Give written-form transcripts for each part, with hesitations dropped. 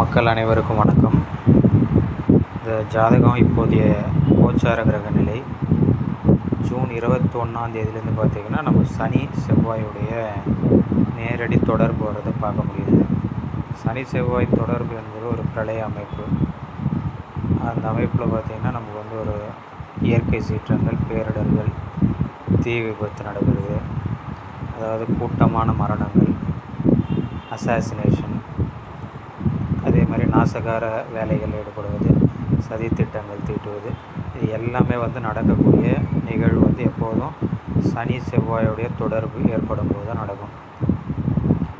மக்கள் அனைவருக்கும் வணக்கம். இந்த ஜாதகம் இப்போதைய கோச்சார கிரக நிலை ஜூன் 21ஆம் தேதியிலேருந்து பார்த்திங்கன்னா நம்ம சனி செவ்வாயுடைய நேரடி தொடர்பு வரதை பார்க்க முடியுது. சனி செவ்வாய் தொடர்பு என்பது ஒரு பிரளய அமைப்பு. அந்த அமைப்பில் பார்த்திங்கன்னா நமக்கு ஒரு இயற்கை சீற்றங்கள், பேரிடர்கள், தீ விபத்து நடக்கிறது, அதாவது கூட்டமான மரணங்கள், அசாசினேஷன், அதே மாதிரி நாசகார வேலைகள் ஈடுபடுவது, சதி திட்டங்கள் தீட்டுவது, இது எல்லாமே நடக்கக்கூடிய நிகழ்வு எப்போதும் சனி செவ்வாயுடைய தொடர்பு ஏற்படும் போது தான் நடக்கும்.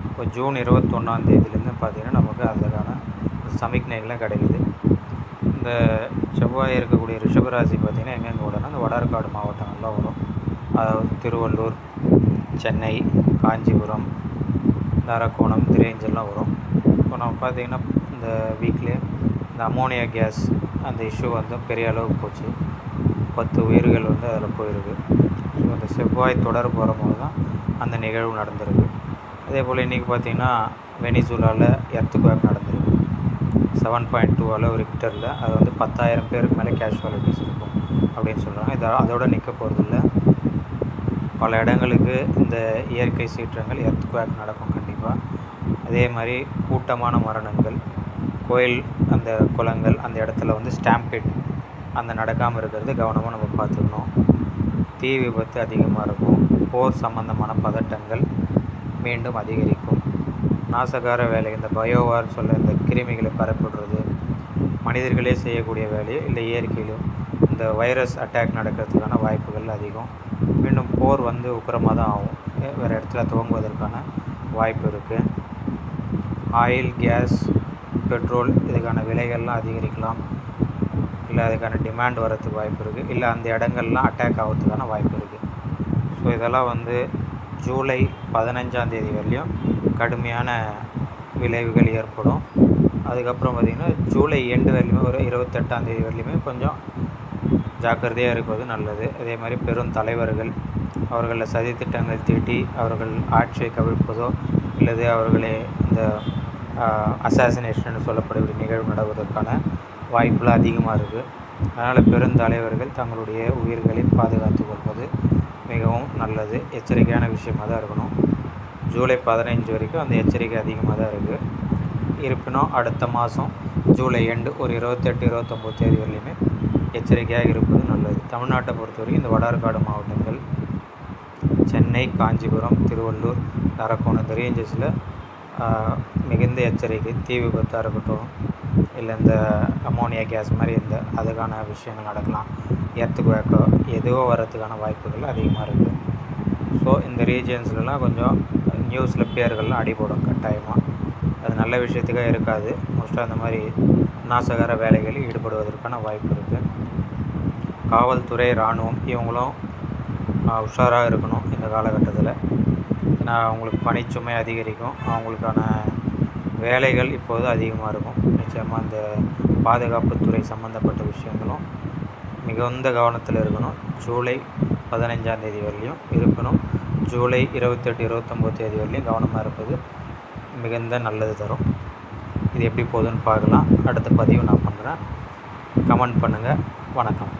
இப்போ ஜூன் 21ஆம் தேதியிலேருந்து பார்த்திங்கன்னா நமக்கு அதுக்கான சமிக்ஞைகள்லாம் கிடைக்குது. இந்த செவ்வாய் இருக்கக்கூடிய ரிஷபராசி பார்த்திங்கன்னா எங்கெங்கே விடனா இந்த வடார்காடு மாவட்டங்கள்லாம் வரும். அதாவது திருவள்ளூர், சென்னை, காஞ்சிபுரம், அரக்கோணம், திரையஞ்சல்லாம் வரும். இப்போ நம்ம பார்த்திங்கன்னா இந்த வீக்லேயே இந்த அமோனியா கேஸ் அந்த இஷ்யூ பெரிய அளவுக்கு போச்சு. 10 உயிர்கள் அதில் போயிருக்கு. ஸோ அந்த செவ்வாய் தொடர்பு வரும்போது தான் அந்த நிகழ்வு நடந்திருக்கு. அதே போல் இன்றைக்கி பார்த்திங்கன்னா வெனிசுலாவில் எர்த்குவேக் நடந்திருக்கு. 7.2 அளவு ரிக்டரில். அது 10,000 பேருக்கு மேலே கேஷுவாலிட்டிஸ் இருக்கும் அப்படின்னு சொல்கிறாங்க. அதோட நிற்க போகிறதில்ல. பல இடங்களுக்கு இந்த இயற்கை சீற்றங்கள், எர்த்குவேக் நடக்கும் கண்டிப்பாக. அதே மாதிரி கூட்டமான மரணங்கள், கோயில் அந்த குளங்கள் அந்த இடத்துல ஸ்டாம்பேட் அந்த நடக்காமல் இருக்கிறது கவனமாக நம்ம பார்த்துக்கணும். தீ விபத்து அதிகமாக இருக்கும். போர் சம்பந்தமான பதட்டங்கள் மீண்டும் அதிகரிக்கும். நாசகார வேலை, இந்த பயோவார் இந்த கிருமிகளை பரப்பிடுறது, மனிதர்களே செய்யக்கூடிய வேலையோ இல்லை இயற்கையிலும் இந்த வைரஸ் அட்டாக் நடக்கிறதுக்கான வாய்ப்புகள் அதிகம். மீண்டும் போர் உக்கிரமாக தான் ஆகும். வேறு இடத்துல துவங்குவதற்கான வாய்ப்பு இருக்குது. ஆயில், கேஸ், பெட்ரோல் இதுக்கான விலைகள்லாம் அதிகரிக்கலாம். இல்லை அதுக்கான டிமாண்ட் வரத்துக்கு வாய்ப்பு இருக்குது. இல்லை அந்த இடங்கள்லாம் அட்டாக் ஆகிறதுக்கான வாய்ப்பு இருக்குது. ஸோ இதெல்லாம் ஜூலை 15ஆம் தேதி வரையும் கடுமையான விளைவுகள் ஏற்படும். அதுக்கப்புறம் பார்த்திங்கன்னா ஜூலை எண்டு வரையுமே ஒரு 28ஆம் தேதி வரையுமே கொஞ்சம் ஜாக்கிரதையாக இருப்பது நல்லது. அதே மாதிரி பெரும் தலைவர்கள் அவர்களில் சதி திட்டங்கள் தீட்டி அவர்கள் ஆட்சியை கவிழ்ப்பதோ இல்லது அவர்களே இந்த அசாசினேஷன் சொல்லப்படக்கூடிய நிகழ்வு நடவதற்கான வாய்ப்புலாம் அதிகமாக இருக்குது. அதனால் பெருந்தலைவர்கள் தங்களுடைய உயிர்களை பாதுகாத்து கொள்வது மிகவும் நல்லது. எச்சரிக்கையான விஷயமாக தான் இருக்கணும். ஜூலை 15 வரைக்கும் அந்த எச்சரிக்கை அதிகமாக தான் இருக்குது. இருப்பினும் அடுத்த மாதம் ஜூலை எண்டு ஒரு 28, 29 தேதி வரையுமே எச்சரிக்கையாக இருப்பது நல்லது. தமிழ்நாட்டை பொறுத்தவரைக்கும் இந்த வடார்காடு மாவட்டங்கள், சென்னை, காஞ்சிபுரம், திருவள்ளூர், அரக்கோணம், திரையஞ்சஸில் மிகுந்த எச்சரிக்கை. தீ விபத்தாக இருக்கட்டும், இல்லை இந்த அமோனியா கேஸ் மாதிரி அதுக்கான விஷயங்கள் நடக்கலாம். எர்த்குவேக்கோ எதுவோ வரத்துக்கான வாய்ப்புகள் அதிகமாக இருக்குது. ஸோ இந்த ரீஜியன்ஸ்லாம் கொஞ்சம் நியூஸில் பேர்கள்லாம் அடிபடும் கட்டாயமாக. அது நல்ல விஷயத்துக்காக இருக்காது. மோஸ்ட்டாக அந்த மாதிரி நாசகார வேலைகளில் ஈடுபடுவதற்கான வாய்ப்பு இருக்குது. காவல்துறை, இராணுவம் இவங்களும் உஷாராக இருக்கணும் இந்த காலகட்டத்தில். ஏன்னா அவங்களுக்கு பணிச்சுமை அதிகரிக்கும். அவங்களுக்கான வேலைகள் இப்போது அதிகமாக இருக்கும். நிச்சயமாக இந்த பாதுகாப்புத்துறை சம்மந்தப்பட்ட விஷயங்களும் மிகுந்த கவனத்தில் இருக்கணும். ஜூலை 15ஆம் தேதி வரலையும் இருக்கணும். ஜூலை 28, 29 தேதி வரலையும் கவனமாக இருப்பது மிகுந்த நல்லது தரும். இது எப்படி போகுதுன்னு பார்க்கலாம். அடுத்த பதிவு நான் பண்ணுறேன். கமெண்ட் பண்ணுங்கள். வணக்கம்.